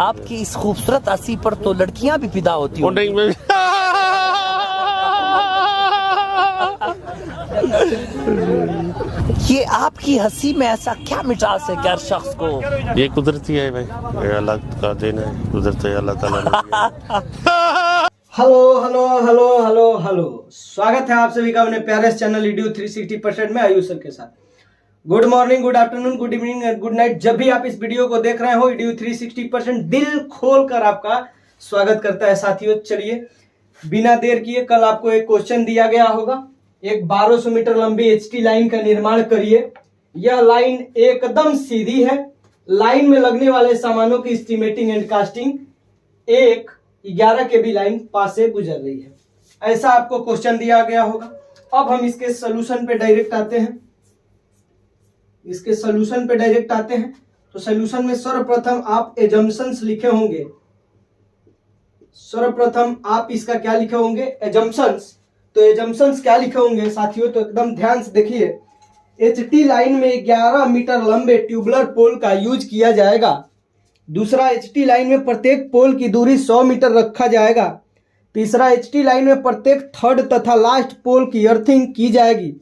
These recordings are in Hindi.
आपकी इस खूबसूरत हंसी पर तो लड़कियां भी फिदा होती हैं। नहीं मैं ये आपकी हंसी में ऐसा क्या मिठास है कि हर शख्स को ये कुदरती है भाई, ये अल्लाह का देना है, कुदरत है अल्लाह ताला ने। Hello hello hello hello hello, स्वागत है आप सभी का अपने प्यारे चैनल ईडीयू 360% में आयुष सर के साथ। Good morning, good afternoon, good evening and good night. जब भी आप इस वीडियो को देख रहे हो, ईडीयू 360% दिल खोल कर आपका स्वागत करता है साथियों। चलिए बिना देर किए, कल आपको एक क्वेश्चन दिया गया होगा, एक 1200 मीटर लंबी एचटी लाइन का निर्माण करिए। यह लाइन एकदम सीधी है। लाइन में लगने वाले सामानों की एस्टिमेटिंग एंड कास्टिंग एक 11 केबी लाइन पास से गुजर रही है। ऐसा आपको क्वेश्चन दिया गया होगा। अब हम इसके सोल्यूशन पे डायरेक्ट आते हैं। तो सोल्यूशन में सर्वप्रथम आप एजम्पशंस लिखे होंगे। सर्वप्रथम आप इसका क्या लिखे होंगे? एजम्पशंस। तो एजम्पशंस क्या लिखे होंगे साथियों? तो एकदम ध्यान से देखिए। एचटी लाइन में 11 मीटर लंबे ट्यूबुलर पोल का यूज किया जाएगा। दूसरा, एचटी लाइन में प्रत्येक पोल की दूरी 100 मीटर रखा जाएगा। तीसरा, एचटी लाइन में प्रत्येक थर्ड तथा लास्ट पोल की अर्थिंग की जाएगी।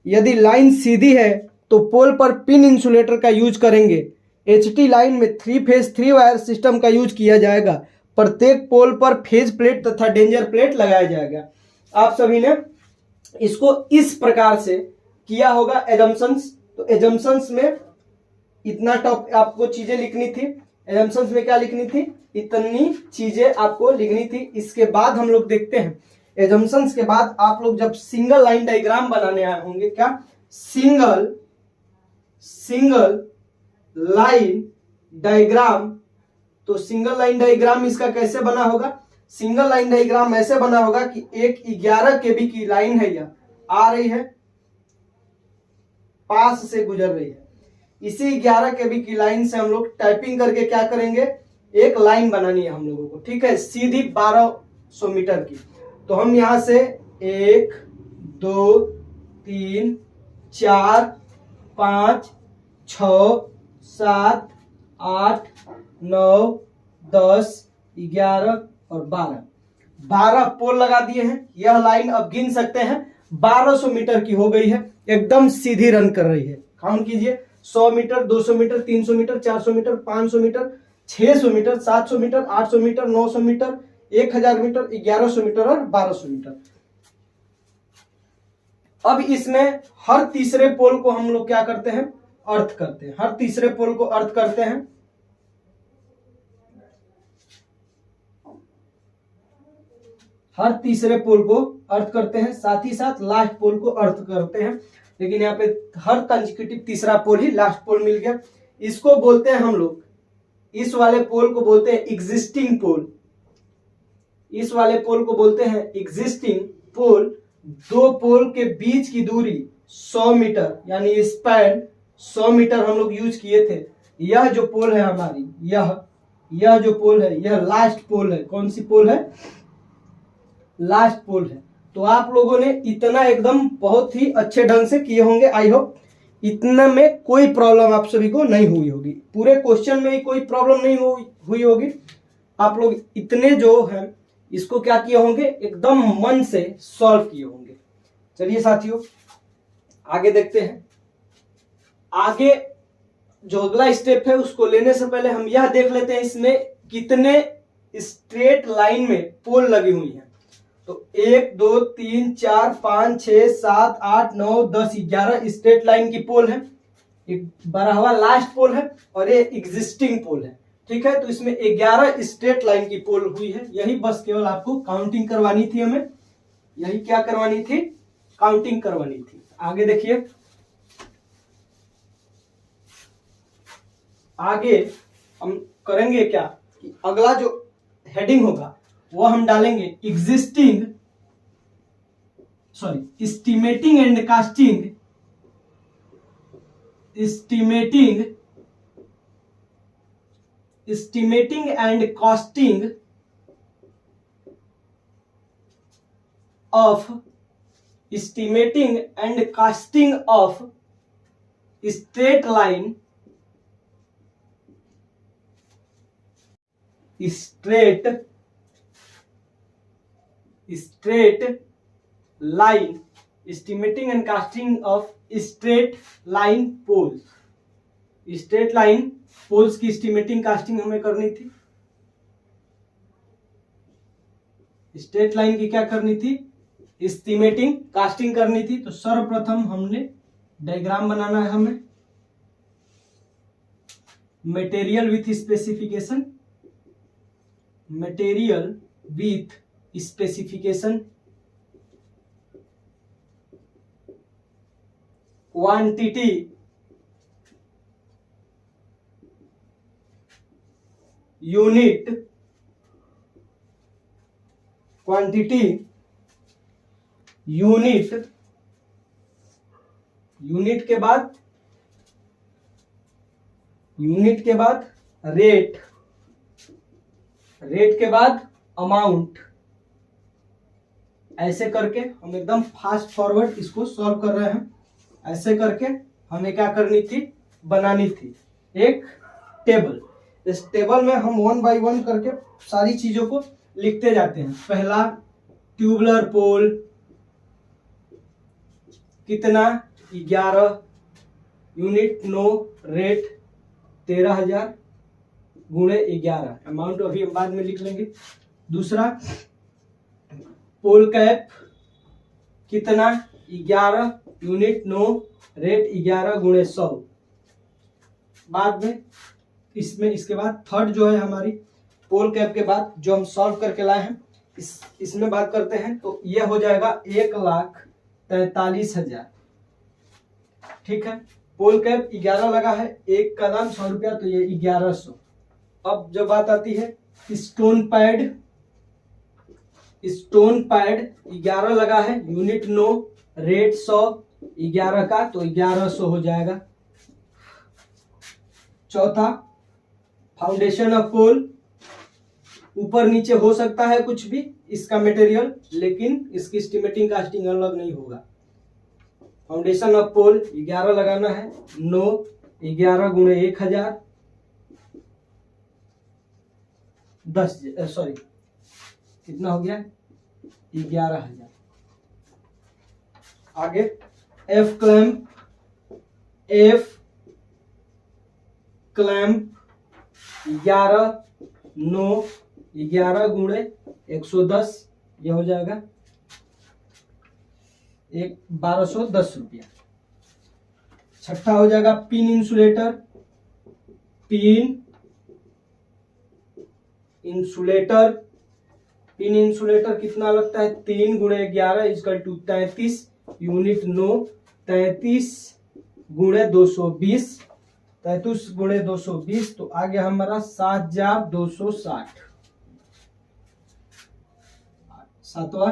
यदि लाइन सीधी है तो पोल पर पिन इंसुलेटर का यूज करेंगे। एचटी लाइन में 3 फेज 3 वायर सिस्टम का यूज किया जाएगा। प्रत्येक पोल पर फेज प्लेट तथा डेंजर प्लेट लगाया जाएगा। आप सभी ने इसको इस प्रकार से किया होगा एजम्पशंस। तो एजम्पशंस में इतना टॉप आपको चीजें लिखनी थी। एजम्पशंस में क्या लिखनी थी? इतनी चीजें आपको लिखनी थी। इसके बाद हम लोग देखते हैं, एजम्पशंस के बाद आप लोग जब सिंगल लाइन डायग्राम बनाने आए होंगे, क्या सिंगल लाइन डायग्राम, तो सिंगल लाइन डायग्राम इसका कैसे बना होगा? सिंगल लाइन डायग्राम ऐसे बना होगा कि एक 11 केबी की लाइन है, यह आ रही है, पास से गुजर रही है। इसी 11 केबी की लाइन से हम लोग टाइपिंग करके क्या करेंगे? एक लाइन बनानी है हम लोगों को, ठीक है, सीधी 1200 मीटर की। तो हम यहां से 1 2 3 4 5 6 7 8 9 10 11 और 12 पोल लगा दिए हैं। यह लाइन अब गिन सकते हैं 1200 मीटर की हो गई है, एकदम सीधी रन कर रही है। काउंट कीजिए, 100 meter, 200 meter, 300 meter, 400 meter, 500 meter, 600 meter, 700 meter, 800 meter, 900 meter, 1000 meter, 1100 meter और 1200 मीटर। अब इसमें हर तीसरे पोल को हम लोग क्या करते हैं? अर्थ करते हैं। हर तीसरे पोल को अर्थ करते हैं। हर तीसरे पोल को अर्थ करते हैं, साथ ही साथ लास्ट पोल को अर्थ करते हैं। लेकिन यहाँ पे हर कंसेक्यूटिव तीसरा पोल ही लास्ट पोल मिल गया। इसको बोलते हैं हम लोग, इस वाले पोल को बोलते हैं एग्जिस्टिंग पोल। इस वाले पोल को बोलते हैं एग्जिस्टिंग पोल। दो पोल के बीच की दूरी 100 मीटर, यानी स्पैन 100 मीटर हम लोग यूज किए थे। यह जो पोल है हमारी, यह जो पोल है, यह लास्ट पोल है। कौन सी पोल है? लास्ट पोल है। तो आप लोगों ने इतना एकदम बहुत ही अच्छे ढंग से किए होंगे। आई होप इतने में कोई प्रॉब्लम आप सभी को नहीं हुई होगी। पूरे क्वेश्चन में ही कोई प्रॉब्लम नहीं हुई होगी। आप लोग इतने जो है इसको क्या किए होंगे? एकदम मन से सॉल्व किए होंगे। चलिए साथियों आगे देखते हैं। आगे जो अगला स्टेप है उसको लेने से पहले हम यह देख लेते हैं इसमें कितने स्ट्रेट लाइन में पोल लगी हुई है। तो 1 2 3 4 5 6 7 8 9 10 11 स्ट्रेट लाइन की पोल है। एक 12वां लास्ट पोल है और ये एग्जिस्टिंग पोल है, ठीक है। तो इसमें 11 स्ट्रेट लाइन की पोल हुई है। यही बस केवल आपको काउंटिंग करवानी थी, हमें यही क्या करवानी थी? काउंटिंग करवानी थी। आगे देखिए, आगे हम करेंगे क्या कि अगला जो हेडिंग होगा वो हम डालेंगे estimating and costing, estimating and costing of straight line straight line estimating and costing of straight line poles. Straight line poles की एस्टिमेटिंग कास्टिंग हमें करनी थी। स्ट्रेट लाइन की क्या करनी थी? एस्टिमेटिंग कास्टिंग करनी थी। तो सर्वप्रथम हमने डायग्राम बनाना है हमें। Material with specification, material with specification, quantity, unit, quantity, unit, unit के बाद रेट, रेट के बाद अमाउंट। ऐसे करके हम एकदम फास्ट फॉरवर्ड इसको सॉल्व कर रहे हैं। ऐसे करके हमें क्या करनी थी? बनानी थी एक टेबल। इस टेबल में हम 1 बाय 1 करके सारी चीजों को लिखते जाते हैं। पहला, ट्यूबुलर पोल कितना? 11 यूनिट, नो, रेट 13,000 गुणे 11। अमाउंट अभी हम बाद में लिख लेंगे। दूसरा, पोल कैप कितना? 11 यूनिट, नो, रेट 11 गुणे 100 बाद में। इसके बाद थर्ड जो है हमारी पोल कैप के बाद जो हम सॉल्व करके लाए हैं इसमें बात करते हैं। तो यह हो जाएगा 1,43,000। ठीक है, पोल कैप 11 लगा है, एक का दाम 100 रुपया, तो ये 1100। अब जो बात आती है स्टोन पैड, स्टोन पैड 11 लगा है, यूनिट नो, रेट 100, 11 का तो 1100 हो जाएगा। चौथा, फाउंडेशन ऑफ पोल, ऊपर नीचे हो सकता है कुछ भी इसका मटेरियल, लेकिन इसकी एस्टिमेटिंग कास्टिंग अलग नहीं होगा। फाउंडेशन ऑफ पोल 11 लगाना है, नो 11 गुणे 1000 सॉरी कितना हो गया? 11,000। आगे F clamp, F clamp 11 no 11 गुणे 110, यह हो जाएगा 1210 रुपया। छठा हो जाएगा pin insulator, pin insulator, pin insulator कितना लगता है? 3 गुणे 11 इक्वल टू 33 यूनिट, नो 33 गुणे 220, 33 गुणे 220 तो आ गया हमारा 7,260। सातवां,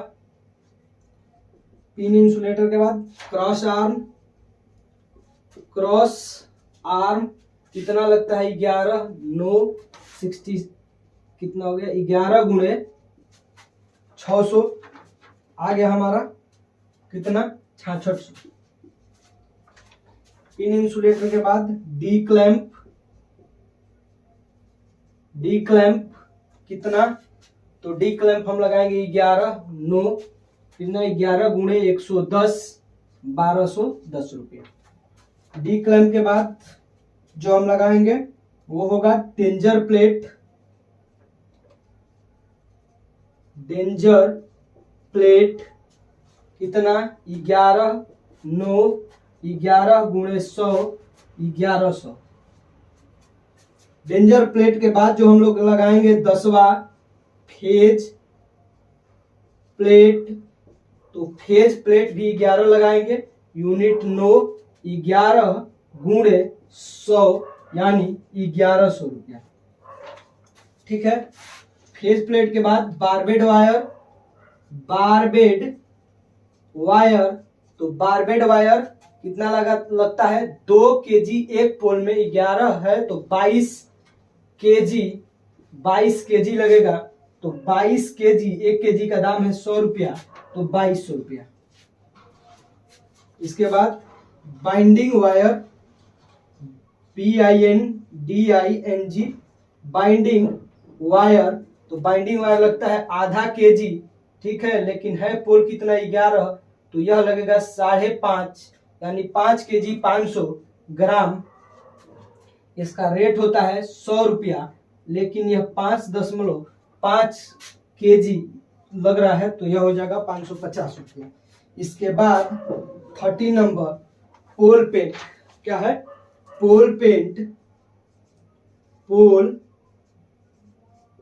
पिन इंसुलेटर के बाद क्रॉस आर्म, क्रॉस आर्म कितना लगता है? 11 नो 60 कितना हो गया? 11 गुणे 600 आ गया हमारा कितना? 6600। पिन इंसुलेटर के बाद डी क्लैंप, डी क्लैंप कितना? तो डी क्लैंप हम लगाएंगे 11 नो कितना? 11 गुणे 110, 1210 रुपया। डी क्लैंप के बाद जो हम लगाएंगे वो होगा डेंजर प्लेट, डेंजर प्लेट कितना? 11 नो 11 गुणे 100, 1100। डेंजर प्लेट के बाद जो हम लोग लगाएंगे 10वां फेज प्लेट, तो फेज प्लेट भी 11 लगाएंगे, यूनिट नो 11 गुणे 100 यानी 1100 रुपया। ठीक है, फेज प्लेट के बाद बारबेड वायर, बारबेड वायर तो बारबेड वायर कितना लगता है? 2 kg एक पोल में 11 है तो 22 kg लगेगा। तो 22 kg, 1 kg का दाम है 100 रुपया, तो 2200 रुपया। इसके बाद binding wire, BINDING binding wire, तो बाइंडिंग वायर लगता है आधा केजी, ठीक है, लेकिन है पोल कितना 11, तो यह लगेगा 5.5 यानी 5 केजी 500 ग्राम। इसका रेट होता है 100 रुपया, लेकिन यह 5.5 केजी लग रहा है, तो यह हो जाएगा 550 रुपया। इसके बाद 30 नंबर पोल पेंट, क्या है पोल पेंट, पोल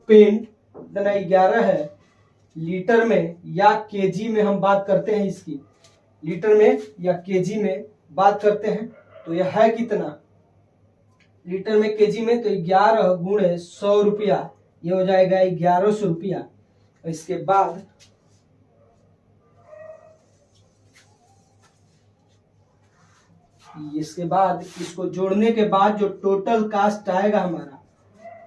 पेंट इतना 11 है, लीटर में या केजी में हम बात करते हैं, इसकी लीटर में या केजी में बात करते हैं, तो यह है कितना लीटर में केजी में, तो 11 गुणे 100 रुपया, ये हो जाएगा 1100 रुपया। इसके बाद इसको जोड़ने के बाद जो टोटल कास्ट आएगा हमारा,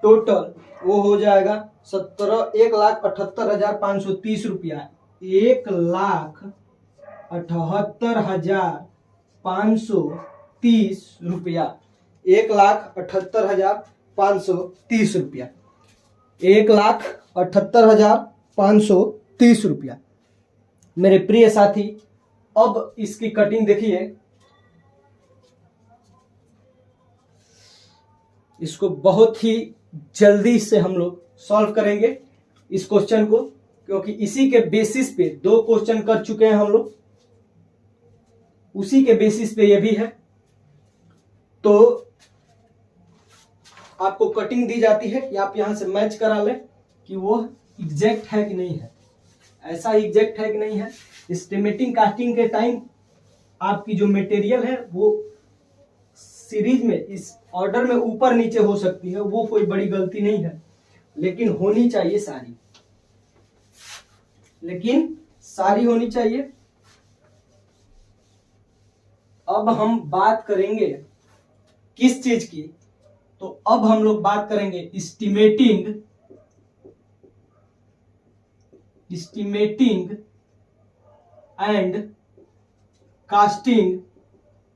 टोटल वो हो जाएगा 1,78,530 रुपया। 1,78,530 रुपया, 1,78,530 रुपया, 1,78,530 रुपया। मेरे प्रिय साथी, अब इसकी कटिंग देखिए, इसको बहुत ही जल्दी से हम लोग सॉल्व करेंगे इस क्वेश्चन को, क्योंकि इसी के बेसिस पे 2 क्वेश्चन कर चुके हैं हम लोग, उसी के बेसिस पे ये भी है। तो आपको कटिंग दी जाती है कि आप यहां से मैच करा लें कि वो एग्जैक्ट है कि नहीं है, ऐसा एग्जैक्ट है कि नहीं है। एस्टिमेटिंग कास्टिंग के टाइम आपकी जो मटेरियल है वो सीरीज में इस ऑर्डर में ऊपर नीचे हो सकती है, वो कोई बड़ी गलती नहीं है, लेकिन होनी चाहिए सारी, लेकिन सारी होनी चाहिए। अब हम बात करेंगे किस चीज की, तो अब हम लोग बात करेंगे estimating and costing,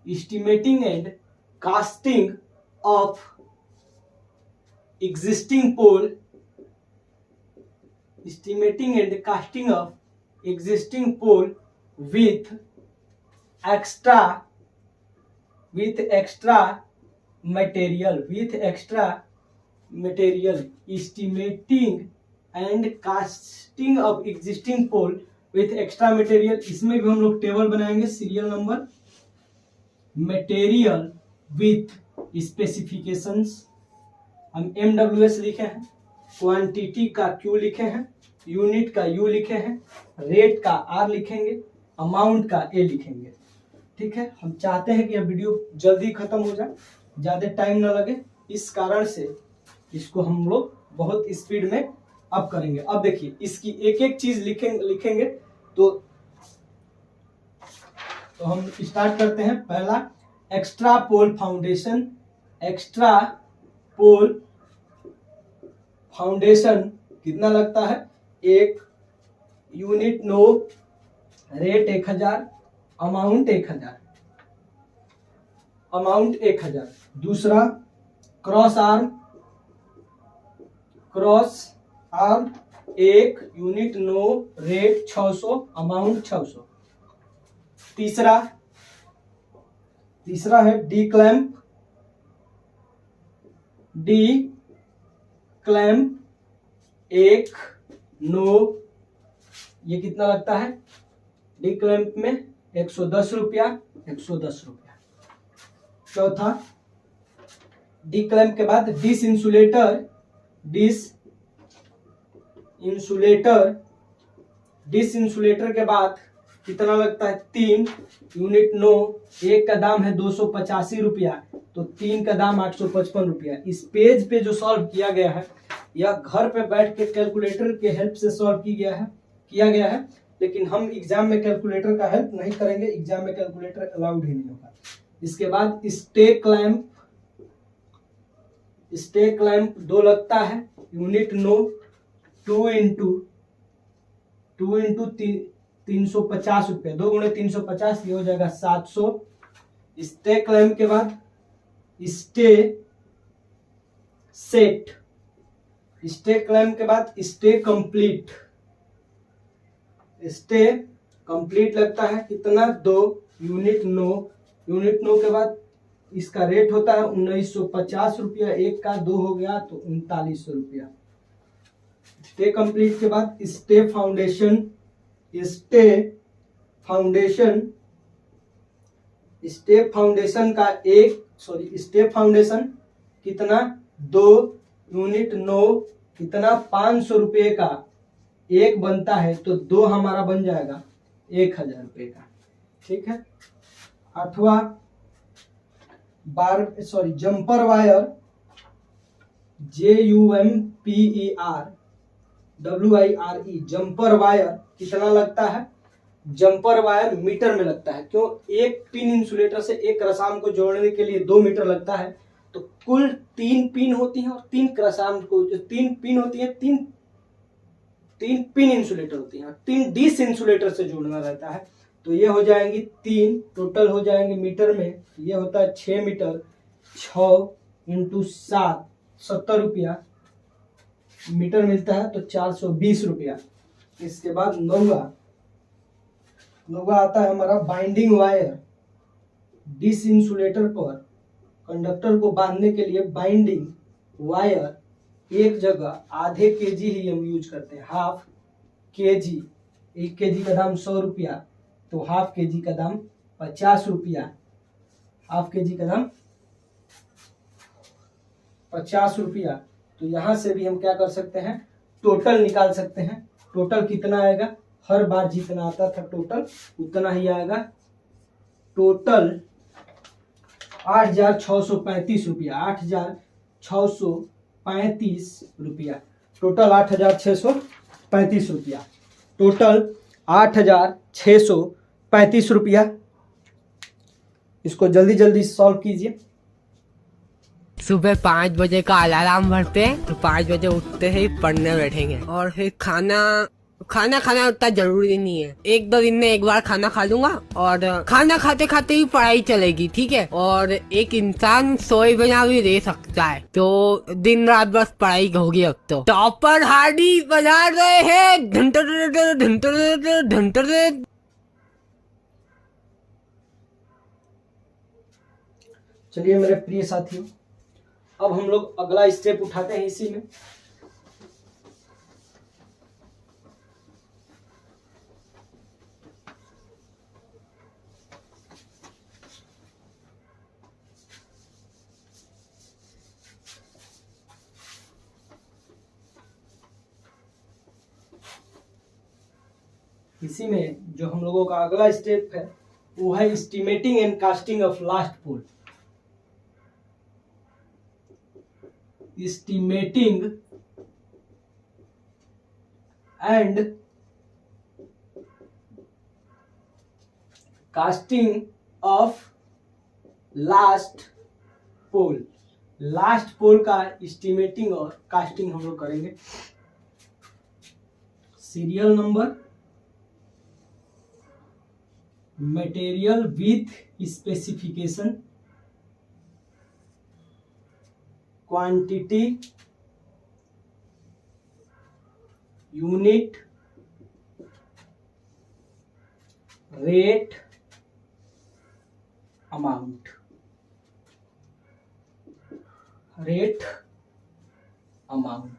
estimating and casting of existing pole, estimating and casting of existing pole with extra material, estimating and casting of existing pole with extra material। इसमें भी हम लोग टेबल बनाएंगे, serial number, material with specifications, हम MWS लिखे हैं, क्वांटिटी का Q लिखे हैं, यूनिट का U लिखे हैं, रेट का R लिखेंगे, अमाउंट का A लिखेंगे। ठीक है, हम चाहते हैं कि यह वीडियो जल्दी खत्म हो जाए, ज्यादा टाइम ना लगे, इस कारण से इसको हम लोग बहुत स्पीड में अब करेंगे। अब देखिए इसकी एक एक चीज लिखेंगे, तो हम स्टार्ट करते हैं। पहला एक्स्ट्रा पोल फाउंडेशन, एक्स्ट्रा पोल फाउंडेशन कितना लगता है, 1 यूनिट 9, रेट 1000, अमाउंट 1000, अमाउंट 1000। दूसरा cross arm 1 unit 9, rate 600, amount 600। तीसरा है डी क्लैंप 1 9, ये कितना लगता है, डी क्लैंप में 110 रुपया, 110 रुपया। चौथा डी क्लैंप के बाद डिस इंसुलेटर के बाद कितना लगता है, 3 यूनिट 9, एक का दाम है 285 रुपया, तो 3 का दाम 855 रुपया। इस पेज पे जो सॉल्व किया गया है, यह घर पे बैठ के कैलकुलेटर के हेल्प से सॉल्व किया गया है, लेकिन हम एग्जाम में कैलकुलेटर का हेल्प नहीं करेंगे, एग्जाम में कैलकुलेटर अलाउड ही नहीं होगा। इसके बाद स्टे क्लैंप 2 लगता है, यूनिट 9, 2 इंटू 350 रुपया, 2 गुणे 350, ये हो जाएगा 700। स्टे क्लैंप के बाद स्टे सेट स्टे क्लैम्प के बाद स्टे कंप्लीट। स्टे कंप्लीट लगता है कितना, 2 यूनिट 9। यूनिट 9 के बाद इसका रेट होता है 1950 रुपया, एक का 2 हो गया तो 3900 रुपया। स्टे कंप्लीट के बाद stay foundation. Stay foundation, stay foundation का स्टे फाउंडेशन कितना, 2 यूनिट 9 कितना, 500 रुपये का एक बनता है तो 2 हमारा बन जाएगा 1000 रुपये का। ठीक है। 8वां jumper wire, JUMPERWIRE, jumper wire कितना लगता है, जंपर वायर मीटर में लगता है। क्यों, एक पिन इंसुलेटर से एक क्रसाम को जोड़ने के लिए 2 मीटर लगता है, तो कुल 3 पिन होती हैं और 3 क्रसाम को, जो 3 पिन होती है, 3 पिन इंसुलेटर होती हैं, 3 डिस इंसुलेटर से जोड़ना रहता है। तो ये हो जाएंगी 3, टोटल हो जाएंगे मीटर में, ये होता है 6 मीटर, 6 × 7 70 रुपया मीटर मिलता है, तो 420 रुपया। इसके बाद 9वां आता है हमारा बाइंडिंग वायर। डिस इंसुलेटर पर कंडक्टर को बांधने के लिए बाइंडिंग वायर एक जगह आधे kg ही हम यूज करते हैं, ½ kg। 1 kg का दाम 100 रुपया, तो ½ kg का दाम 50 रुपया। ½ kg का दाम 50 रुपया। तो यहां से भी हम क्या कर सकते हैं, टोटल निकाल सकते हैं। टोटल कितना आएगा, हर बार जितना आता था टोटल उतना ही आएगा। टोटल 8635 रुपया, 8635 रुपया, टोटल 8635 रुपया, टोटल 8635 रुपया। इसको जल्दी जल्दी सॉल्व कीजिए। सुबह 5 बजे का अलार्म भरते हैं तो 5 बजे उठते ही पढ़ने बैठेंगे, और फिर खाना खाना उतना जरूरी नहीं है, 1-2 दिन में एक बार खाना खा लूंगा और खाना खाते खाते ही पढ़ाई चलेगी। ठीक है। और एक इंसान सोए बिना भी रह सकता है, तो दिन रात बस पढ़ाई होगी। अब तो टॉपर हार्डी बजा रहे हैं ढंटर। चलिए मेरे प्रिय साथियों, अब हम लोग अगला स्टेप उठाते हैं इसी में। इसी में जो हम लोगों का अगला स्टेप है वो है estimating and costing of last pole. Estimating and costing of last pole. Last pole का एस्टिमेटिंग और कास्टिंग हम लोग करेंगे। Serial number, material with specification, quantity, unit, rate, amount. Rate, amount.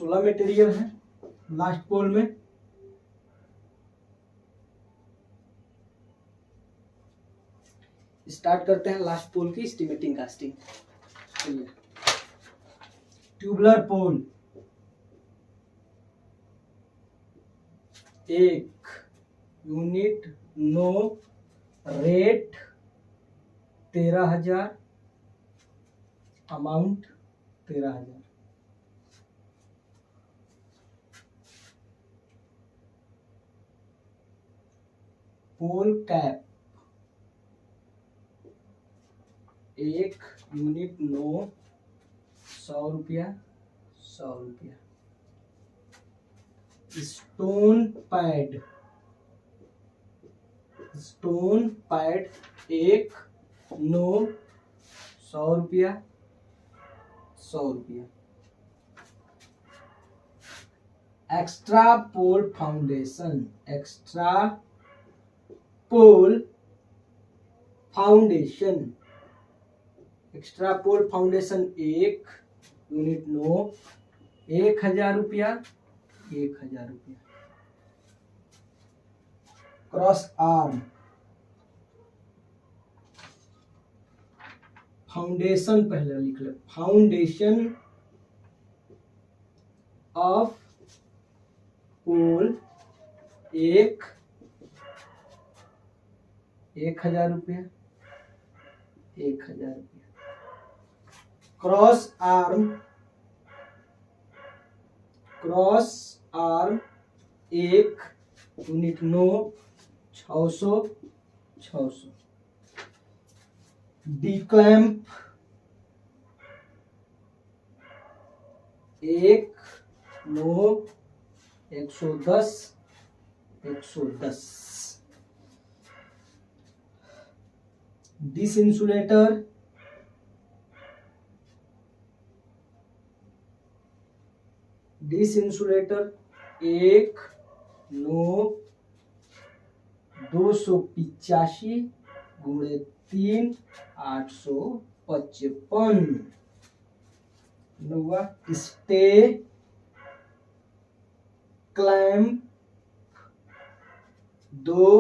16 material है लास्ट पोल में। स्टार्ट करते हैं लास्ट पोल की estimating costing. Tubular pole 1 unit 9 rate 13,000 amount 13,000। Pole cap 1 unit 9 100 रुपया 100 रुपया। स्टोन पैड 1 9 100 रुपया 100 रुपया। एक्स्ट्रा पोल फाउंडेशन 1 यूनिट 9 1,000 रुपया 1,000 रुपया। क्रॉस आर्म फाउंडेशन पहले लिख ले, फाउंडेशन ऑफ पोल 1,000 रुपया 1,000 रुपया। Cross arm 1 unit 9 600 600। D clamp 1 9 110 110। Disc insulator 1 9 285 गुणे 3 855। स्टे क्लैंप 2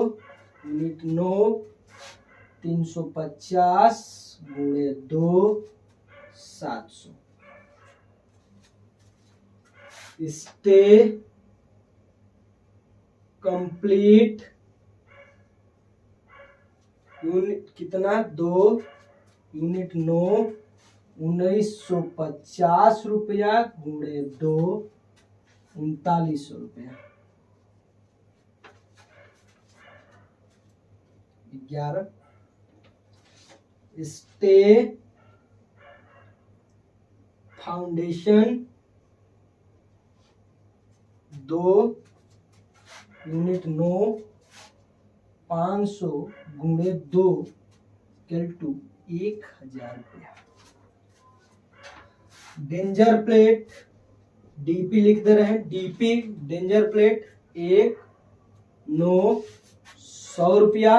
यूनिट 9 350 गुणे 2 700। स्टे कंप्लीट यूनिट कितना 2 यूनिट 9 1950 रुपया गुणे 2 3900 रुपया। 11 स्टे फाउंडेशन 2 यूनिट 9 500 गुणे 2 = 1,000 रुपया। डेंजर प्लेट डीपी लिख दे रहे हैं, डीपी डेंजर प्लेट 1 9 100 रुपया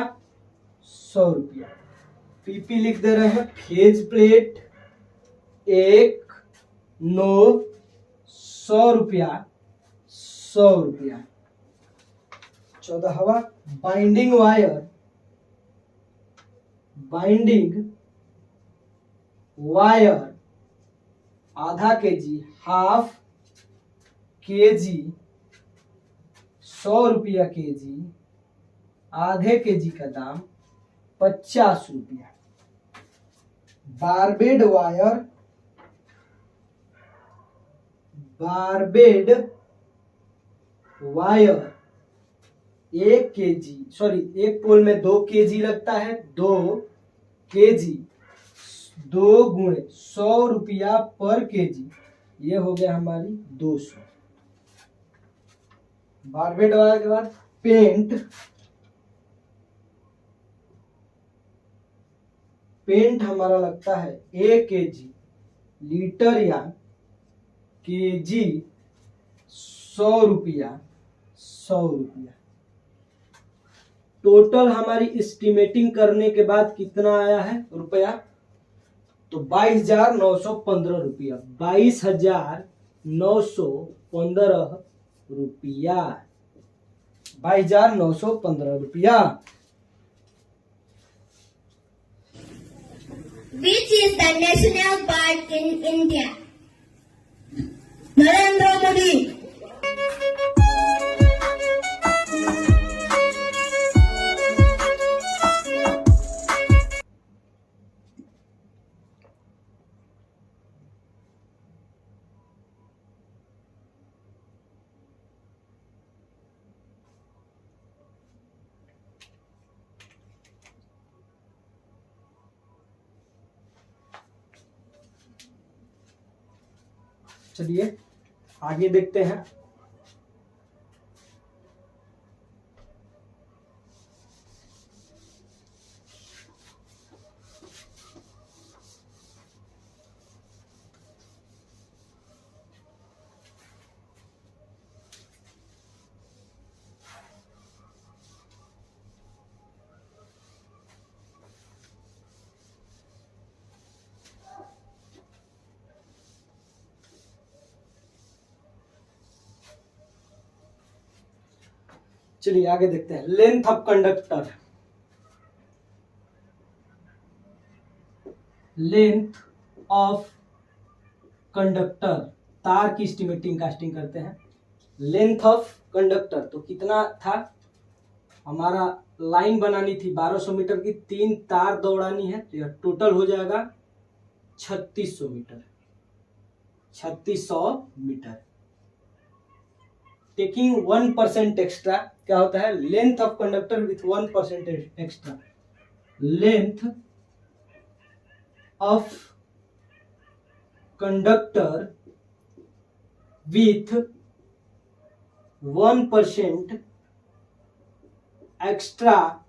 100 रुपया। पीपी लिख दे रहे हैं, फेज प्लेट 1 9 100 रुपया 100 रुपया। 14वां बाइंडिंग वायर आधा केजी हाफ केजी 100 रुपया केजी। आधे केजी का दाम 50 रुपया। बारबेड वायर 1 केजी एक पोल में 2 केजी लगता है, 2 केजी 2 गुणे 100 रुपया पर केजी। ये हो गया हमारी 200। बारबेड वायर के बाद पेंट हमारा लगता है 1 केजी लीटर या केजी 100 रुपया 100 रुपया। टोटल हमारी एस्टिमेटिंग करने के बाद कितना आया है रुपया, तो 22,915 रुपया। 22,915 22,915 रुपया। 22,915 रुपया। Which is the national park in India? Narendra Modi. चलिए आगे देखते हैं। चलिए आगे देखते हैं। Length of conductor, length of conductor, तार की एस्टिमेटिंग कास्टिंग करते हैं। लेंथ ऑफ कंडक्टर तो कितना था हमारा, लाइन बनानी थी 1200 मीटर की, 3 तार दौड़ानी है, तो यह टोटल हो जाएगा 3600 मीटर। 3600 मीटर। टेकिंग 1% एक्स्ट्रा, क्या होता है, length of conductor with 1% extra. Length of conductor with 1% extra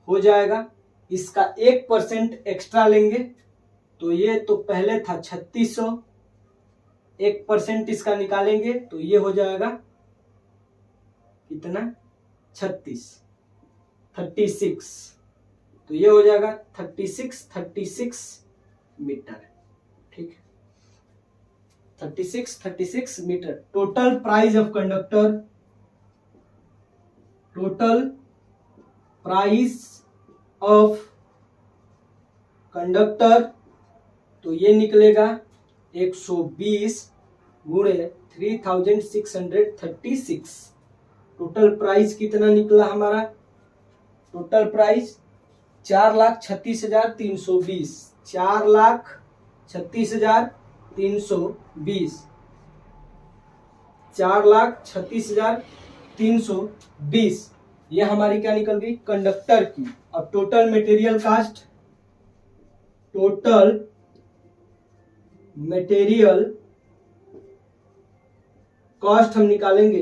हो जाएगा। इसका 1% एक्स्ट्रा लेंगे तो ये तो पहले था 3600, 1% इसका निकालेंगे तो ये हो जाएगा कितना, 36, तो ये हो जाएगा 36 मीटर। ठीक है, 36 meter. Total price of conductor, total price of conductor तो ये निकलेगा 120 गुणे 3636। टोटल प्राइस कितना निकला हमारा, टोटल प्राइस 4,36,320। 4,36,320। 4,36,320 ये हमारी क्या निकल गई, कंडक्टर की। अब total material cost, total material cost हम निकालेंगे।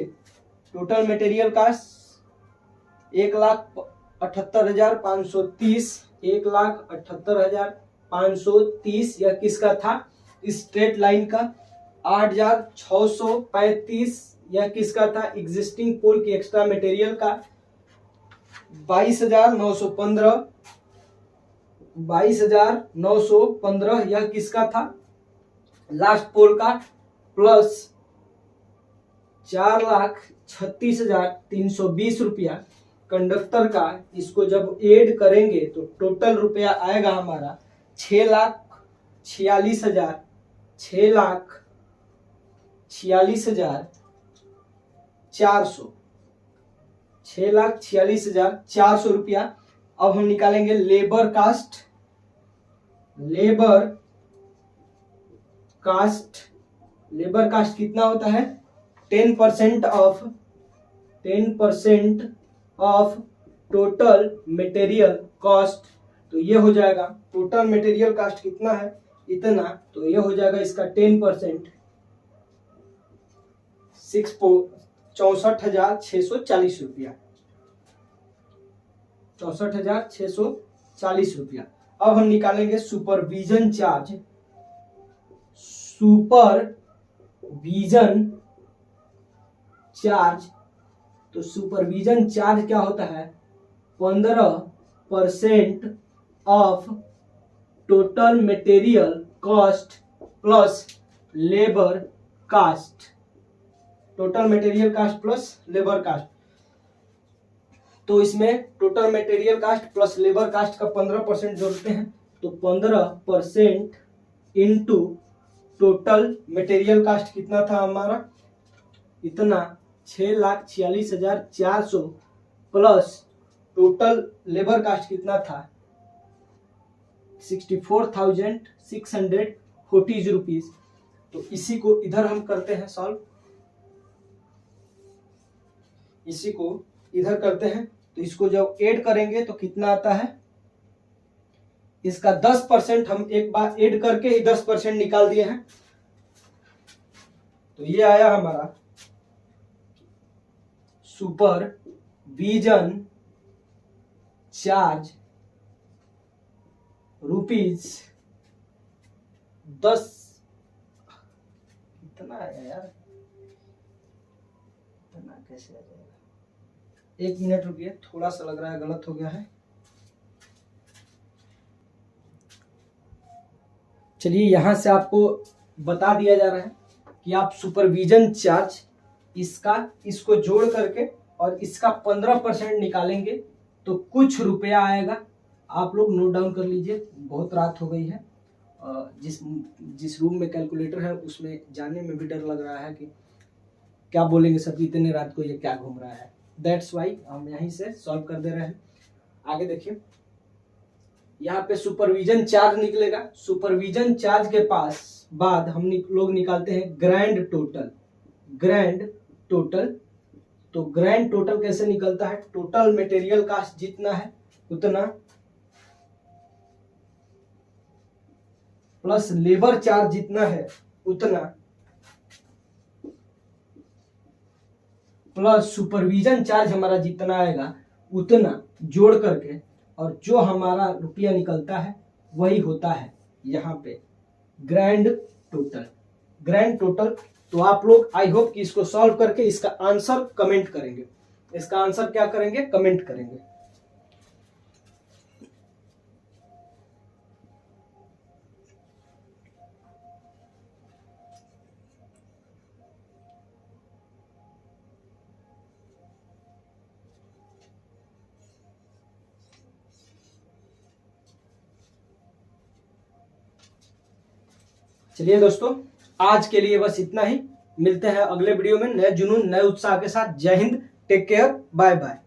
Total material cast 1,78,530। 1,78,530 यह किसका था, स्ट्रेट लाइन का। 8,635 यह किसका था, एग्जिस्टिंग पोल की एक्स्ट्रा मटेरियल का। 22,915 यह किसका था, लास्ट पोल का। प्लस 4,36,320 रुपया कंडक्टर का। इसको जब ऐड करेंगे तो टोटल रुपया आएगा हमारा 6,46,000। 6,46,400। 6,46,400 रुपया। अब हम निकालेंगे लेबर कास्ट। लेबर कास्ट कितना होता है, 10% ऑफ टोटल मटेरियल कॉस्ट। तो ये हो जाएगा, टोटल मटेरियल कॉस्ट कितना है, इतना, तो ये हो जाएगा इसका 10%, 64,640 रुपया। 64,640 रुपया। अब हम निकालेंगे सुपरविजन चार्ज। सुपरविजन चार्ज, तो सुपरविजन चार्ज क्या होता है, 15% of total material cost plus labour cost, total material cost plus labour cost. तो इसमें total material cost plus labour cost का 15% जोड़ते हैं, तो 15% इंटू टोटल मटेरियल कास्ट कितना था हमारा, इतना 6,46,400 प्लस टोटल लेबर कास्ट कितना था 64,640 रुपीज। तो इसी को इधर हम करते हैं सॉल्व, इसी को इधर करते हैं, तो इसको जब ऐड करेंगे तो कितना आता है, इसका 10% हम एक बार ऐड करके ही 10% निकाल दिए हैं। तो ये आया हमारा सुपरविजन चार्ज रुपीज 10, कितना आया यार, इतना कैसे आ जाएगा, 1 मिनट रुकिए, थोड़ा सा लग रहा है गलत हो गया है। चलिए यहां से आपको बता दिया जा रहा है कि आप सुपरविजन चार्ज इसको जोड़ करके और इसका 15% निकालेंगे तो कुछ रुपया आएगा। आप लोग नोट डाउन कर लीजिए, बहुत रात हो गई है, जिस रूम में कैलकुलेटर है उसमें जाने में भी डर लग रहा है कि क्या बोलेंगे सब, इतने रात को ये क्या घूम रहा है। दैट्स वाई हम यहीं से सॉल्व कर दे रहे हैं। आगे देखिए, यहाँ पे सुपरविजन चार्ज निकलेगा, सुपरविजन चार्ज के पास बाद हम लोग निकालते हैं ग्रैंड टोटल। ग्रैंड टोटल, तो ग्रैंड टोटल कैसे निकलता है, टोटल मटेरियल कास्ट जितना है उतना प्लस लेबर चार्ज जितना है उतना प्लस सुपरविजन चार्ज हमारा जितना आएगा उतना जोड़ करके, और जो हमारा रुपया निकलता है वही होता है यहाँ पे ग्रैंड टोटल। ग्रैंड टोटल, तो आप लोग आई होप कि इसको सॉल्व करके इसका आंसर कमेंट करेंगे। इसका आंसर क्या करेंगे, कमेंट करेंगे। चलिए दोस्तों, आज के लिए बस इतना ही। मिलते हैं अगले वीडियो में नए जुनून नए उत्साह के साथ। जय हिंद, टेक केयर, बाय बाय।